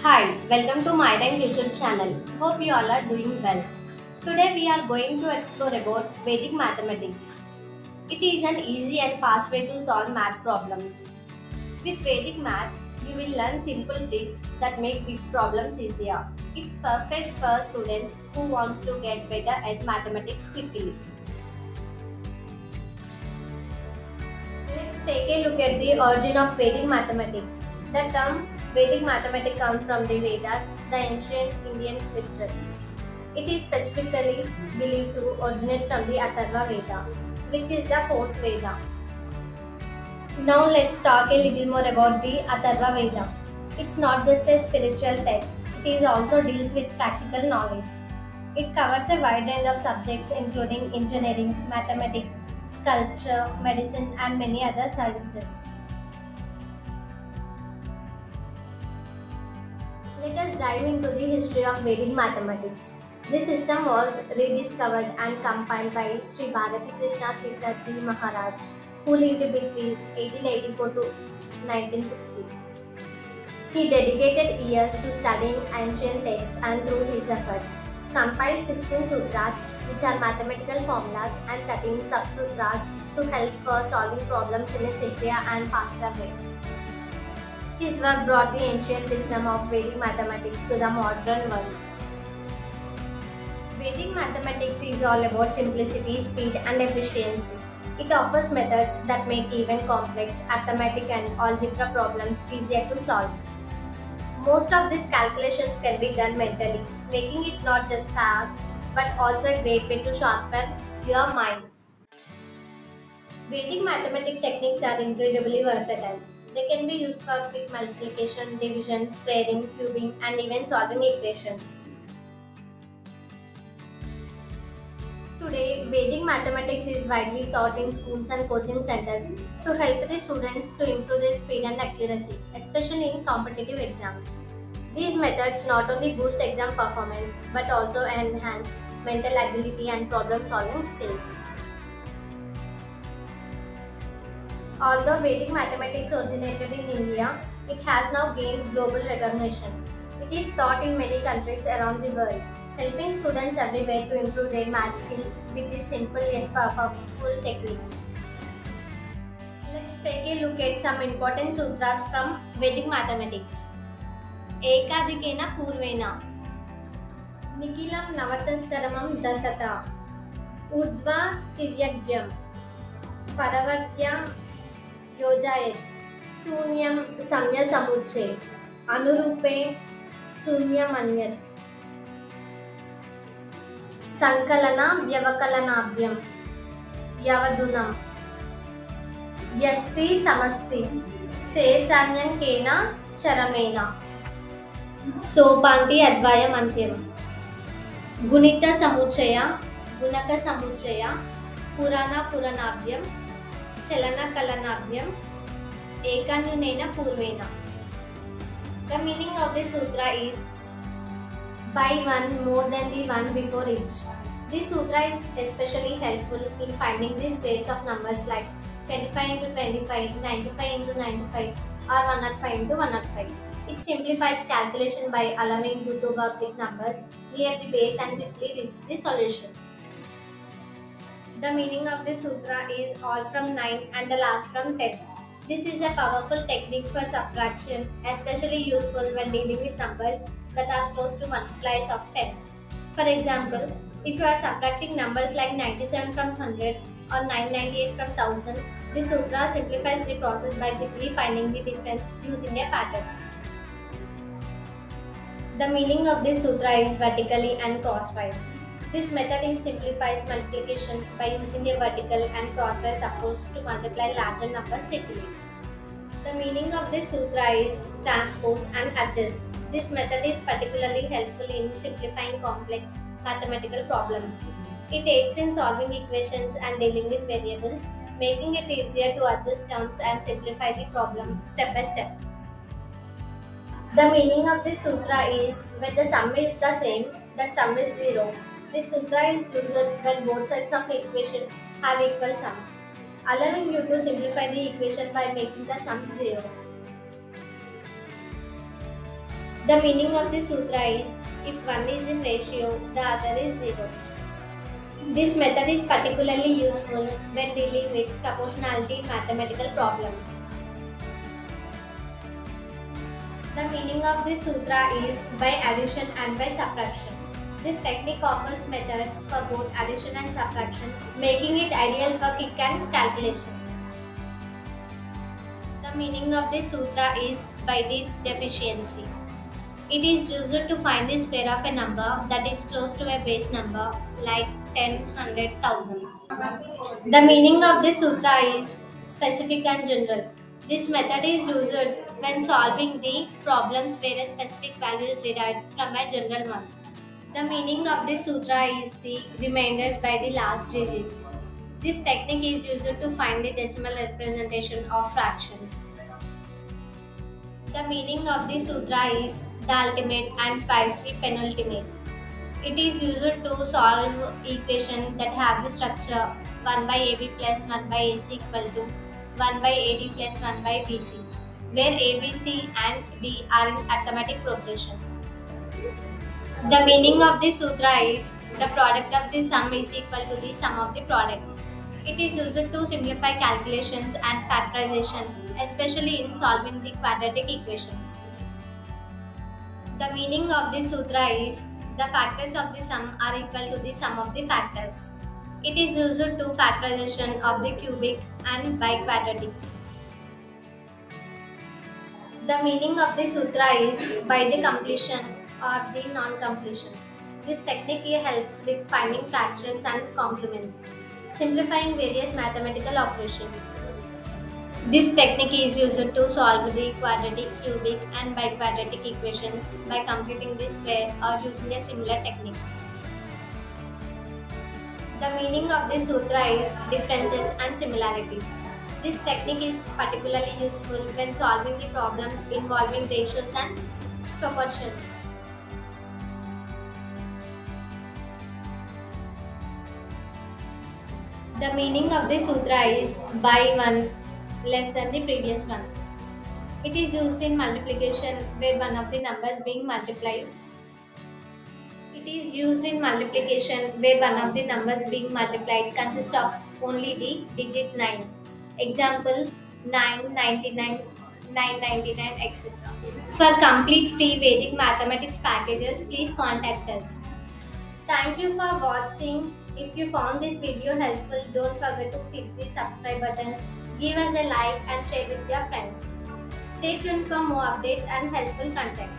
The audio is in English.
Hi, welcome to my Time YouTube channel. Hope you all are doing well. Today we are going to explore about Vedic mathematics. It is an easy and fast way to solve math problems. With Vedic math, you will learn simple tricks that make big problems easier. It's perfect for students who wants to get better at mathematics quickly. Let's take a look at the origin of Vedic mathematics. The term Vedic mathematics comes from the Vedas, the ancient Indian scriptures. It is specifically believed to originate from the Atharva Veda, which is the fourth Veda. Now let's talk a little more about the Atharva Veda. It's not just a spiritual text, it is also deals with practical knowledge. It covers a wide range of subjects including engineering, mathematics, sculpture, medicine and many other sciences. Let us dive into the history of Vedic mathematics. This system was rediscovered and compiled by Sri Bharati Krishna Tirthaji Maharaj, who lived between 1884 to 1960. He dedicated years to studying ancient texts and through his efforts, compiled 16 sutras, which are mathematical formulas, and 13 sub-sutras to help for solving problems in a simpler and faster way. His work brought the ancient wisdom of Vedic mathematics to the modern world. Vedic mathematics is all about simplicity, speed, and efficiency. It offers methods that make even complex arithmetic and algebra problems easier to solve. Most of these calculations can be done mentally, making it not just fast but also a great way to sharpen your mind. Vedic mathematical techniques are incredibly versatile. They can be used for quick multiplication, division, squaring, cubing, and even solving equations. Today, Vedic mathematics is widely taught in schools and coaching centers to help the students to improve their speed and accuracy, especially in competitive exams. These methods not only boost exam performance but also enhance mental agility and problem solving skills. Although Vedic mathematics originated in India, it has now gained global recognition. It is taught in many countries around the world, helping students everywhere to improve their math skills with these simple yet powerful techniques. Let's take a look at some important sutras from Vedic mathematics. Ekadikena Purvena Nikilam Navataskaramam Dasata Urdhva Tiryabhyam Paravartya Yojayet Sunyam Samya Samuche Anurupe Sunyamanyat Sankalana Vyavakalanabyam Yavadunam Vyasti Samasti Sesanyan Kena Charamena Sopanti Advaya Mantyam Gunita Samuchaya Gunaka Samuchaya Purana Puranabhyam Chalana Kalanabhyam Ekanyunena Purvena. The meaning of this sutra is by one more than the one before each. This sutra is especially helpful in finding the space of numbers like 25 into 25, 95 into 95 or 105 into 105. It simplifies calculation by allowing you to work with numbers near the base and quickly reach the solution. The meaning of this sutra is all from 9 and the last from 10. This is a powerful technique for subtraction, especially useful when dealing with numbers that are close to multiplies of 10. For example, if you are subtracting numbers like 97 from 100 or 998 from 1000, this sutra simplifies the process by quickly finding the difference using a pattern. The meaning of this sutra is vertically and crosswise. This method simplifies multiplication by using a vertical and crosswise approach to multiply larger numbers quickly. The meaning of this sutra is transpose and adjust. This method is particularly helpful in simplifying complex mathematical problems. It aids in solving equations and dealing with variables, making it easier to adjust terms and simplify the problem step by step. The meaning of this sutra is when the sum is the same, then sum is 0. This sutra is used when both sides of the equation have equal sums, allowing you to simplify the equation by making the sum 0. The meaning of the sutra is, if one is in ratio, the other is zero. This method is particularly useful when dealing with proportionality mathematical problems. The meaning of this sutra is by addition and by subtraction. This technique offers method for both addition and subtraction, making it ideal for quick and calculations. The meaning of this sutra is by the deficiency. It is used to find the square of a number that is close to a base number like 10, 100, 1000. The meaning of this sutra is specific and general. This method is used when solving the problems where a specific value is derived from a general one. The meaning of this sutra is the remainders by the last digit. This technique is used to find the decimal representation of fractions. The meaning of this sutra is the ultimate and twice the penultimate. It is used to solve equations that have the structure 1 by AB plus 1 by AC equal to 1 by AD plus 1 by BC, where ABC and D are in arithmetic progression. The meaning of this sutra is the product of the sum is equal to the sum of the product. It is used to simplify calculations and factorization, especially in solving the quadratic equations. The meaning of this sutra is the factors of the sum are equal to the sum of the factors. It is used to factorization of the cubic and biquadratics. The meaning of the sutra is by the completion or the non-completion. This technique helps with finding fractions and complements, simplifying various mathematical operations. This technique is used to solve the quadratic, cubic and biquadratic equations by computing the square or using a similar technique. The meaning of this sutra is differences and similarities. This technique is particularly useful when solving the problems involving ratios and proportions. The meaning of this sutra is by one less than the previous one. It is used in multiplication where one of the numbers being multiplied. It is used in multiplication where one of the numbers being multiplied consists of only the digit 9. Example 9, 99, 999, etc. For complete free Vedic mathematics packages, please contact us. Thank you for watching. If you found this video helpful, don't forget to click the subscribe button, give us a like and share with your friends. Stay tuned for more updates and helpful content.